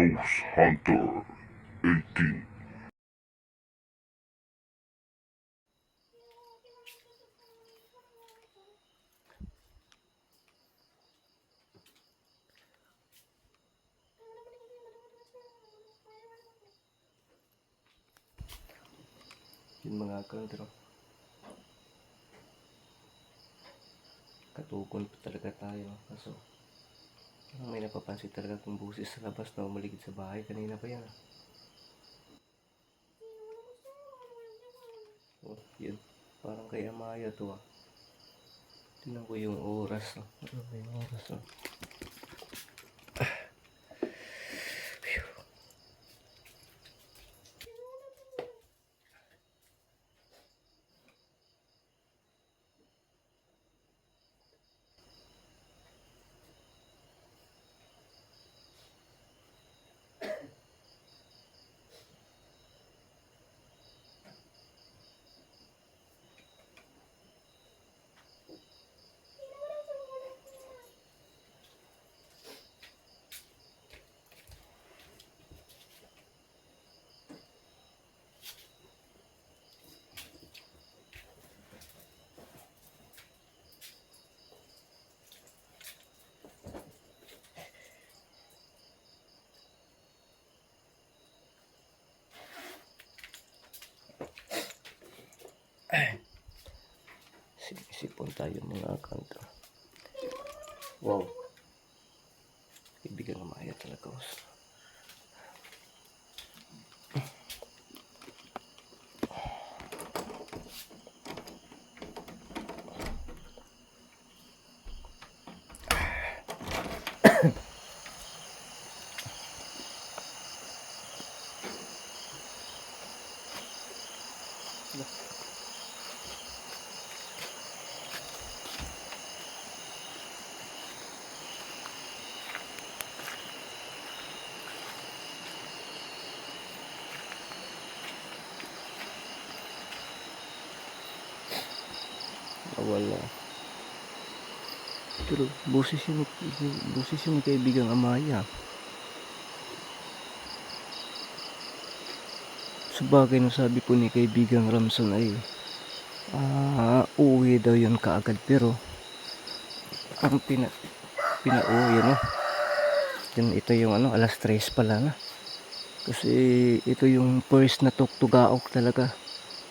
Ghost Hunter 18. Yun mga kaldro, katukon pa talaga tayo. Kaso may napapansin talaga kung busis sa labas na umaligid sa bahay. Kanina pa yan. Oh, yun, parang kay Amaya to ah. Tingnan ko yung oras. Ano ba yung oras? Sipon tayo mga kaldro. Wow, ibigan Amaya talaga. Wala. Pero busis yung kaibigang Amaya. Sabagay na sabi po ni kaibigang Ramson ay uuwi daw yun kaagad, pero ang pinauwi no. Then ito yung alas 3 pala na. Kasi ito yung first na tuktugaok talaga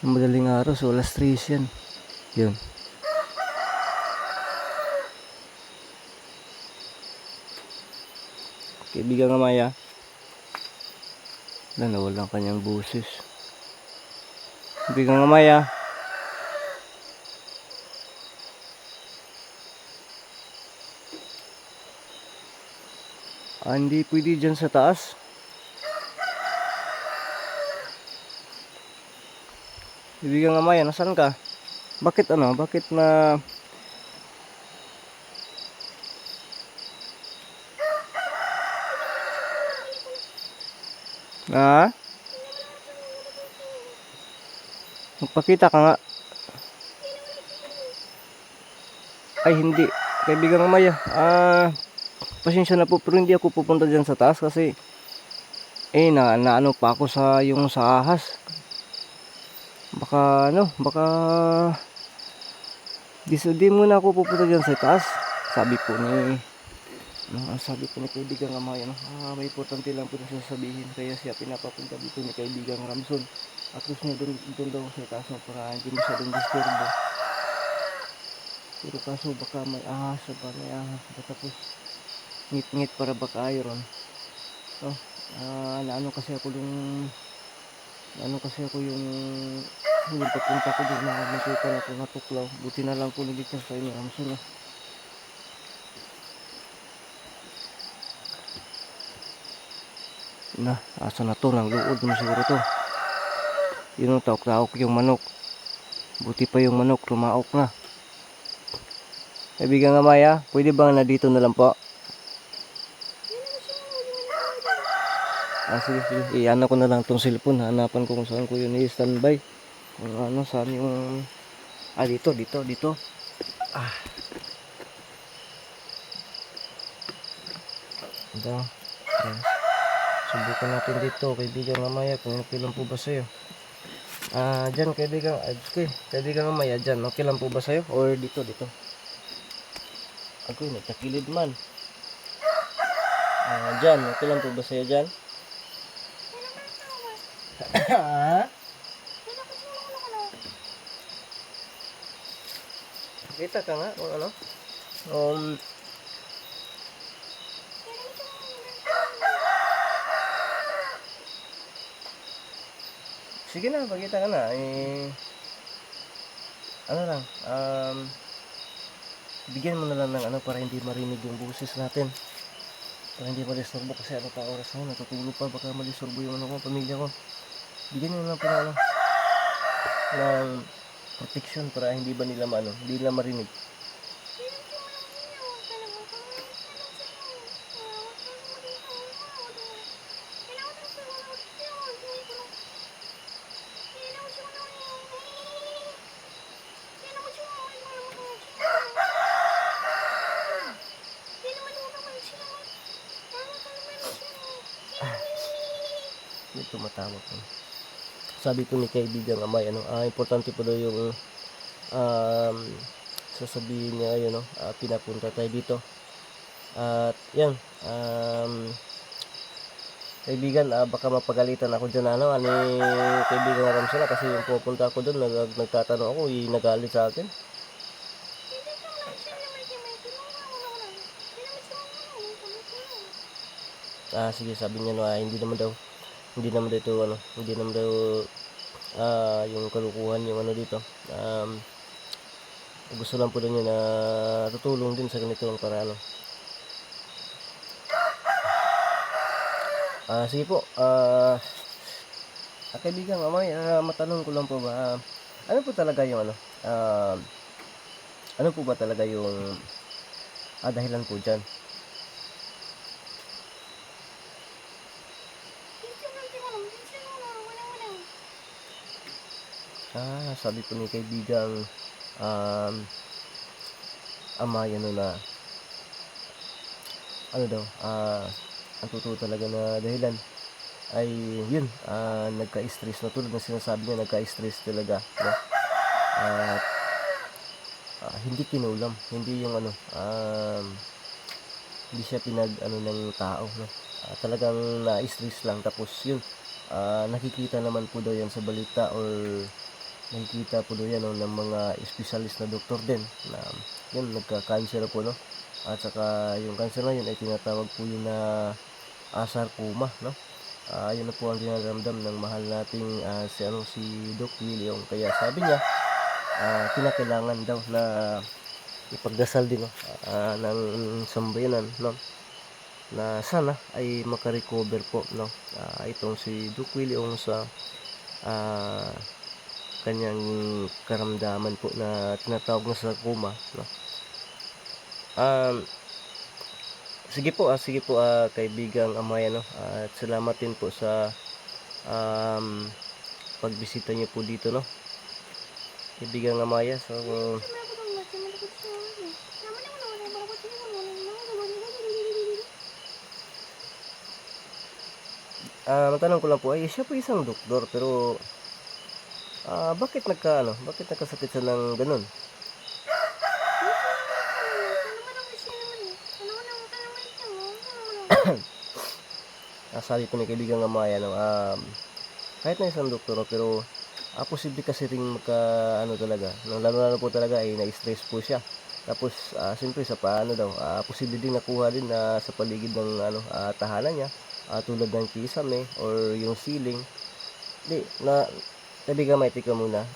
ng madaling araw, so alas 3 yan. Yun. Kaibigang Amaya. Nawala ang kanyang busis. Kaibigang Amaya. Hindi pwede dyan sa taas. Kaibigang Amaya, nasaan ka? Bakit Bakit na magpakita ka nga. Ay hindi. Kaibigang Amaya, pasensya na po, pero hindi ako pupunta dyan sa taas kasi naano pa ako sa ahas. Baka di muna ako pupunta dyan sa taas. Sabi po ni kaibigang Amaya, may importante lang po na sasabihin, kaya siya pinapapunta dito ni kaibigang Ramson. At gusto niya doon daw sa taas para hindi masyadong disturbo. Pero kaso baka may ahas ba, tapos ngit-ngit para baka iron. So, kasi ako yung papunta ko doon na makita na ko natuklaw. Buti na lang po nagiging sa inyo Ramson asa na to, nang luod mo siguro to. Yun ang taok-taok yung manok. Buti pa yung manok lumaok na. Kaibigang Amaya, pwede bang na dito na lang po? Sige. Iyan ko na lang tong cellphone. Hanapan ko kung saan ko yun i-standby. Kung saan yung dito. Ito. Subukan natin dito, kaibigan mamaya, kung okay lang po ba sa'yo. Dyan, kaibigan mamaya, dyan, okay lang po ba sa'yo? Or dito, dito. Agoy, nagkakilid man. Dyan, okay lang po ba sa'yo dyan? Kita ka nga, kung ano? Sige na, pagkita ka na. Ano lang, bigyan mo na lang ng ano para hindi marinig yung boses natin. Para hindi malistorbo kasi ano pa oras na, natutulog pa, baka malistorbo yung ano ko, pamilya ko. Bigyan mo na lang po na ano, ng protection para hindi ba nila hindi nila marinig. May tumatawag ko. Sabi po ni kaibigang Amay, importante po daw yung sasabihin niya, pinapunta tayo dito. At yan, kaibigan, baka mapagalitan ako dyan ni kaibigan Ramsala kasi yung pupunta ako doon, nagtatanong ako, nagalit sa akin. Sige, sabi niya hindi naman daw ito hindi naman daw yung kalukuhan yung dito. Gusto lang po daw niya na tutulong din sa ganito ang paraan. Sige po, kaibigan Amay, matanong ko lang po ba, ano po talaga yung ano po ba talaga yung dahilan po dyan? Sabi po ni kaibigang Amay na ang totoo talaga na dahilan ay yun, nagka-stress na tulad ng sinasabi niya, nagka-stress talaga, no? At hindi kinulam, hindi yung hindi siya ng tao, no? Talagang na-stress lang, tapos yun, nakikita naman po daw yan sa balita or nakikita po daw yan ng mga specialist na doktor din na yun, nagka-cancer po, no? At saka yung cancer na yun ay tinatawag po yun na sarcoma, no? Yun na po ang dinaramdam ng mahal nating si Doc William. Kaya sabi niya, kinakailangan daw na ipagdasal din ng sambayanan, no? Na sana ay makarecover po, no? Itong si Doc William sa kanyang karamdaman po na tinatawag na sarcoma, no? Sige po, kaibigang Amay, at salamat din po sa pagbisita niyo po dito, no? Kaibigang Amaya, so matanong ko lang po, siya po isang doktor, pero bakit nagkasakit siya ng ganun? Sabi po ni kaibigang Amaya, kahit na isang doktor, pero posible kasi rin talaga, lalo po talaga ay na-stress po siya. Tapos siyempre sa paano daw, posible din nakuha din sa paligid ng tahanan niya, tulad ng kisame or yung ceiling. Kaibigan, may tika muna.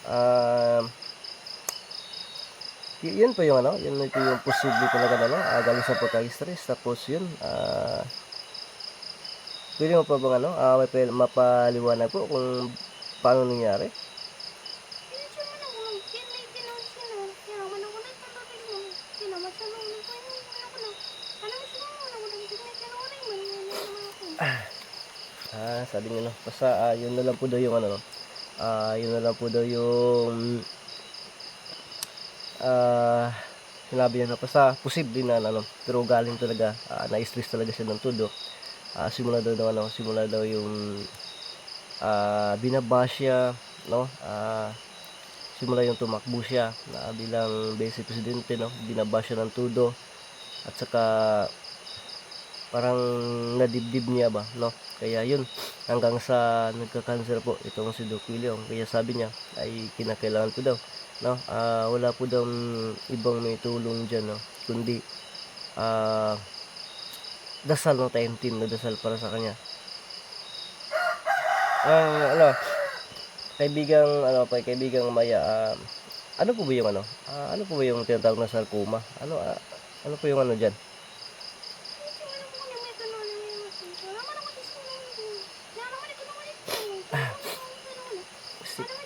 Yun po yung yun po yung posible talaga galing sa pagka-stress. Tapos yun, pwede mo pa bang mapaliwanag po kung paano nangyari? Sabi niya basta yun na lang po daw yung yun na lang po daw yung sinabi niya basta posible na pero galing talaga na-stress talaga siya ng todo. simula daw yung binabash siya, no? Simula yung tumakbo siya na bilang vice presidente, no? Binabash siya ng todo, at saka parang nadibdib niya ba, no? Kaya yun, hanggang sa nagka-cancer po itong si Doc Willie Ong. Kaya sabi niya ay kinakailangan po daw, no? Wala po daw ibang may tulong diyan, no? Kundi dasal, no? Time team na dasal para sa kanya. Kaibigang Maya, ano po ba yung ano po ba yung tinatawag na sarcoma? Ano po yung diyan?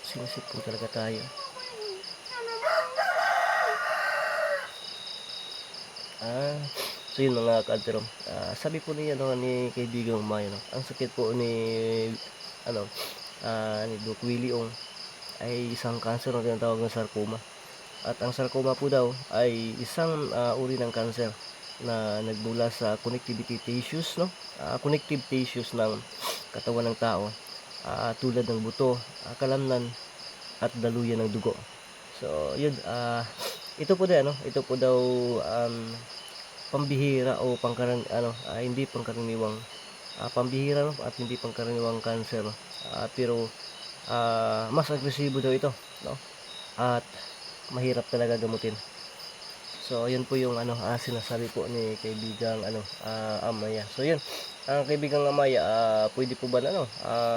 Sinisip po talaga tayo. So yun mga ka-Alterom, sabi po niya, no, ni kaibigang Maya, no, ang sakit po ni Doc Willie Ong ay isang cancer na tinatawag na sarcoma. At ang sarcoma po daw ay isang uri ng cancer na nagmula sa connectivity tissues, no? Connective tissues ng katawan ng tao, tulad ng buto, kalamnan, at daluyan ng dugo. So yun, ito po daw pambihira o hindi pangkaraniwang pambihira, no? At hindi pangkaraniwang cancer, no? Pero mas agresibo daw ito, no? At mahirap talaga gamutin. So yun po yung sinasabi po ni kaibigang Amaya. So yun, ang kaibigang Amaya, pwede po ba na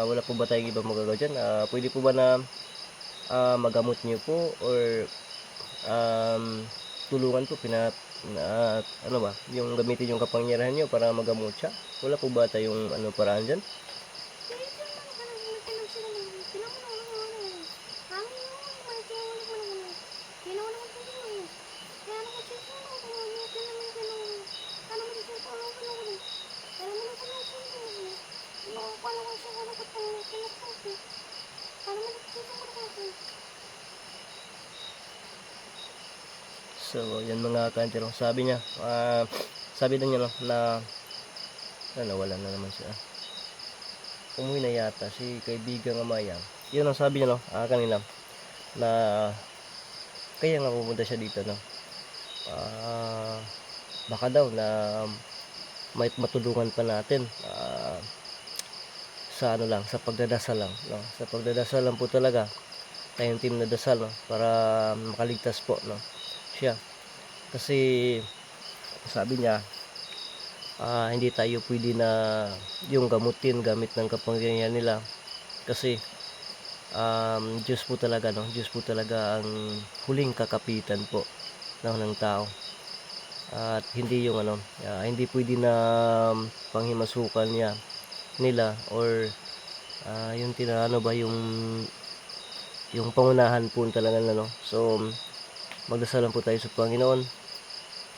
wala po ba tayong ibang magagawa dyan? Pwede po ba na magamot niyo po, or tulungan po yung gamitin yung kapangyarihan niyo para magamot siya? Wala po ba tayong paraan dyan? So yan mga kantero, sabi niya, sabi na niya, no, na wala na naman siya. Umuwi na yata si kaibigang Amaya. Yun ang sabi niya, no, kanina, na kaya nga pumunta siya dito, no. Baka daw na may matulungan pa natin sa sa pagdadasal lang, no. Sa pagdadasal lang po talaga, tayong team na dasal, no, para makaligtas po, no, siya. Kasi sabi niya, hindi tayo pwede na yung gamutin gamit ng kapangyarihan nila, kasi Diyos po talaga, no, Diyos po talaga ang huling kakapitan po ng tao. At hindi yung hindi pwede na panghimasukan nila, or yung yung pangunahan po talaga no. So magdasal lang po tayo sa Panginoon,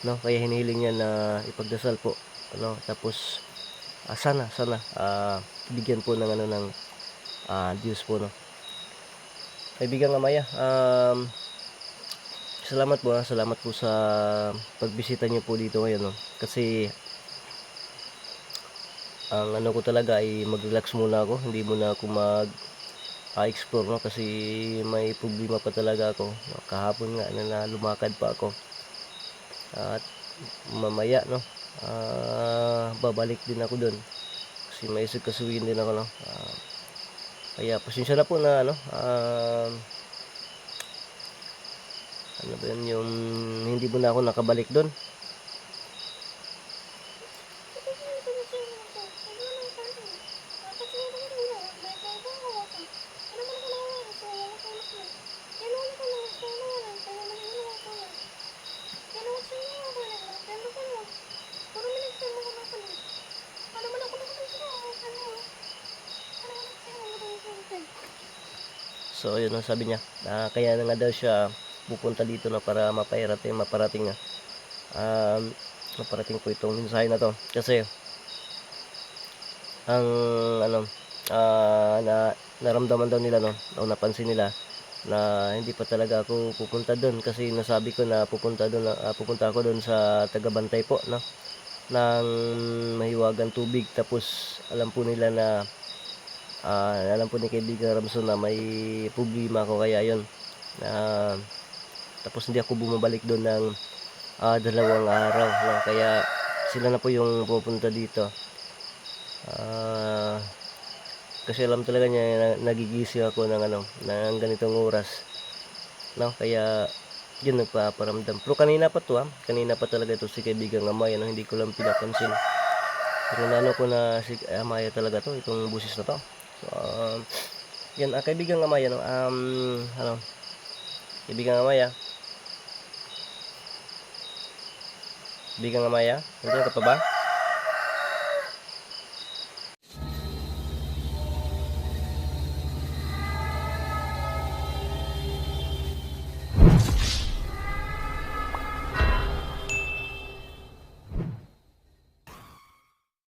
no. Kaya hinihiling niya na ipagdasal po, tapos sana bigyan po ng Diyos po, no. Kaibigang Amaya, salamat po sa pagbisita niyo po dito ngayon, no. Kasi ang ko talaga ay mag-relax muna ako, hindi muna ako explore, no, kasi may problema pa talaga ako, no. Kahapon nga na lumakad pa ako, at mamaya, no, babalik din ako doon kasi may kasuhin din ako, no. Kaya pasensya na po na yung hindi mo na ako nakabalik doon. So yun ang sabi niya, kaya na nga daw siya pupunta dito na para maparating po itong mensahe na to, kasi ang naramdaman daw nila, no, o napansin nila na hindi pa talaga ako pupunta doon, kasi nasabi ko na pupunta ako doon sa tagabantay po, no. ng mahiwagang tubig. Tapos alam po nila na alam po ni kaibigan Ramson na may problema ako, kaya yon tapos hindi ako bumabalik doon ng 2 araw, no? Kaya sila na po yung pupunta dito. Kasi alam talaga niya na nagigising ako ng ng ganitong oras, no? Kaya yun, nagpaparamdam. Pero kanina pa to, kanina pa talaga ito si kaibigang Amaya, no? Hindi ko lang pinapansin. Pero naano ko na si Amaya talaga to, itong busis na to. So yan, kaibigang Amaya, no? Kaibigang Amaya, nandiyan ka pa ba?